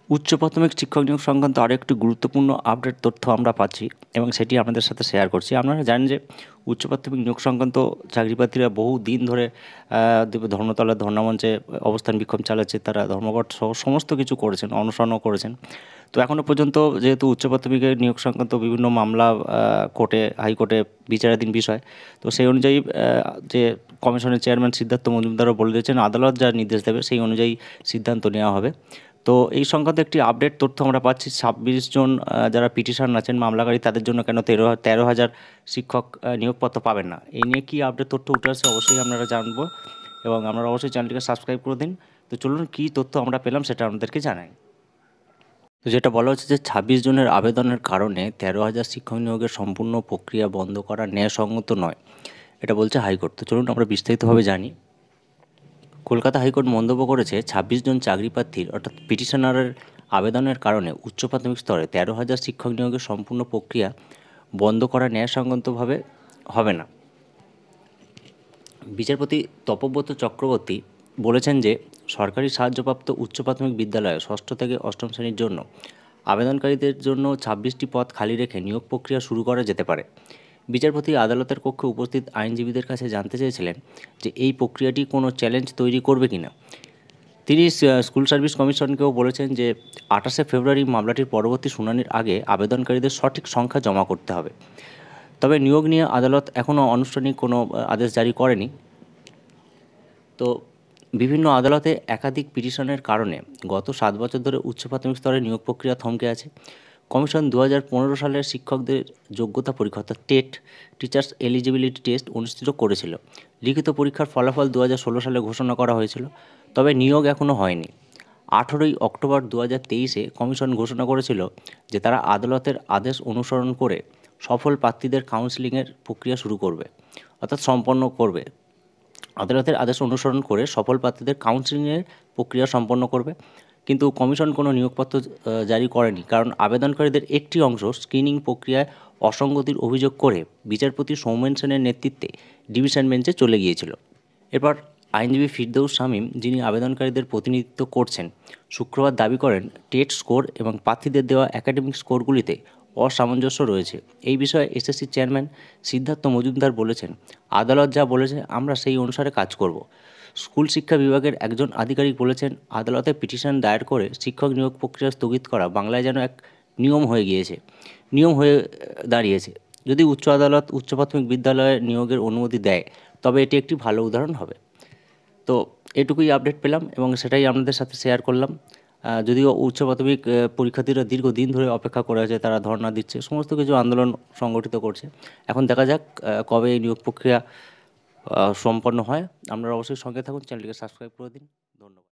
উচ্চ প্রাথমিক শিক্ষক নিয়োগ সংক্রান্ত আরও একটি গুরুত্বপূর্ণ আপডেট তথ্য আমরা পাচ্ছি এবং সেটি আপনাদের সাথে শেয়ার করছি। আপনারা জানেন যে উচ্চ প্রাথমিক নিয়োগ সংক্রান্ত চাকরি প্রার্থীরা বহু দিন ধরে ধর্মতলার ধর্নামঞ্চে অবস্থান বিক্ষোভ চালাচ্ছে। তারা ধর্মঘট সহ সমস্ত কিছু করেছেন, অনশনও করেছেন। তো এখনও পর্যন্ত যেহেতু উচ্চ প্রাথমিকের নিয়োগ সংক্রান্ত বিভিন্ন মামলা কোর্টে, হাইকোর্টে বিচারাধীন বিষয়, তো সেই অনুযায়ী যে কমিশনের চেয়ারম্যান সিদ্ধার্থ মজুমদারও বলে দিয়েছেন আদালত যা নির্দেশ দেবে সেই অনুযায়ী সিদ্ধান্ত নেওয়া হবে। তো এই সংক্রান্ত একটি আপডেট তথ্য আমরা পাচ্ছি 26 জন যারা পিটিশন আছেন মামলাকারী তাদের জন্য কেন 13,000 শিক্ষক নিয়োগপত্র পাবেন না, এই নিয়ে কী আপডেট তথ্য উঠে আসছে অবশ্যই আপনারা জানবো এবং আপনারা অবশ্যই চ্যানেলটিকে সাবস্ক্রাইব করে দিন। তো চলুন কী তথ্য আমরা পেলাম সেটা আপনাদেরকে জানাই। তো যেটা বলা হচ্ছে যে 26 জনের আবেদনের কারণে 13,000 শিক্ষক নিয়োগের সম্পূর্ণ প্রক্রিয়া বন্ধ করা ন্যায়সঙ্গত নয়, এটা বলছে হাইকোর্ট। তো চলুন আমরা বিস্তারিতভাবে জানি। কলকাতা হাইকোর্ট মন্তব্য করেছে 26 জন চাকরি প্রার্থীর অর্থাৎ পিটিশনারের আবেদনের কারণে উচ্চ প্রাথমিক স্তরে 13,000 শিক্ষক নিয়োগের সম্পূর্ণ প্রক্রিয়া বন্ধ করা ন্যায়সঙ্গতভাবে হবে না। বিচারপতি তপব্রত চক্রবর্তী বলেছেন যে সরকারি সাহায্যপ্রাপ্ত উচ্চ প্রাথমিক বিদ্যালয়ে ষষ্ঠ থেকে অষ্টম শ্রেণীর জন্য আবেদনকারীদের জন্য 26টি পদ খালি রেখে নিয়োগ প্রক্রিয়া শুরু করা যেতে পারে। বিচারপতি আদালতের কক্ষে উপস্থিত আইনজীবীদের কাছে জানতে চেয়েছিলেন যে এই প্রক্রিয়াটি কোনো চ্যালেঞ্জ তৈরি করবে কিনা। তিনি স্কুল সার্ভিস কমিশনকেও বলেছেন যে 28শে ফেব্রুয়ারি মামলাটির পরবর্তী শুনানির আগে আবেদনকারীদের সঠিক সংখ্যা জমা করতে হবে। তবে নিয়োগ নিয়ে আদালত এখনও আনুষ্ঠানিক কোনো আদেশ জারি করেনি। তো বিভিন্ন আদালতে একাধিক পিটিশনের কারণে গত 7 বছর ধরে উচ্চ প্রাথমিক স্তরে নিয়োগ প্রক্রিয়া থমকে আছে। কমিশন 2015 সালের শিক্ষকদের যোগ্যতা পরীক্ষা অর্থাৎ টেট, টিচার্স এলিজিবিলিটি টেস্ট অনুষ্ঠিত করেছিল। লিখিত পরীক্ষার ফলাফল 2016 সালে ঘোষণা করা হয়েছিল, তবে নিয়োগ এখনও হয়নি। 18ই অক্টোবর 2023-এ কমিশন ঘোষণা করেছিল যে তারা আদালতের আদেশ অনুসরণ করে সফল প্রার্থীদের কাউন্সেলিংয়ের প্রক্রিয়া শুরু করবে, অর্থাৎ সম্পন্ন করবে। আদালতের আদেশ অনুসরণ করে সফল প্রার্থীদের কাউন্সেলিংয়ের প্রক্রিয়া সম্পন্ন করবে। কিন্তু কমিশন কোনো নিয়োগপত্র জারি করেনি, কারণ আবেদনকারীদের একটি অংশ স্ক্রিনিং প্রক্রিয়ায় অসঙ্গতির অভিযোগ করে বিচারপতি সৌমেন সেনের নেতৃত্বে ডিভিশন বেঞ্চে চলে গিয়েছিল। এরপর আইনজীবী ফিরদৌস শামীম, যিনি আবেদনকারীদের প্রতিনিধিত্ব করছেন, শুক্রবার দাবি করেন টেট স্কোর এবং প্রার্থীদের দেওয়া একাডেমিক স্কোরগুলিতে অসামঞ্জস্য রয়েছে। এই বিষয়ে এসএসসি চেয়ারম্যান সিদ্ধার্থ মজুমদার বলেছেন, আদালত যা বলেছে আমরা সেই অনুসারে কাজ করব। স্কুল শিক্ষা বিভাগের একজন আধিকারিক বলেছেন, আদালতে পিটিশন দায়ের করে শিক্ষক নিয়োগ প্রক্রিয়া স্থগিত করা বাংলায় যেন এক নিয়ম হয়ে দাঁড়িয়েছে। যদি উচ্চ আদালত উচ্চ প্রাথমিক বিদ্যালয়ে নিয়োগের অনুমতি দেয় তবে এটি একটি ভালো উদাহরণ হবে। তো এটুকুই আপডেট পেলাম এবং সেটাই আপনাদের সাথে শেয়ার করলাম। যদিও উচ্চ প্রাথমিক পরীক্ষার্থীরা দীর্ঘদিন ধরে অপেক্ষা করে আছে, তারা ধর্ণা দিচ্ছে, সমস্ত কিছু আন্দোলন সংগঠিত করছে। এখন দেখা যাক কবে এই নিয়োগ প্রক্রিয়া সম্পন্ন হয়। আপনারা অবশ্যই সঙ্গে থাকুন, চ্যানেলটিকে সাবস্ক্রাইব করে দিন। ধন্যবাদ।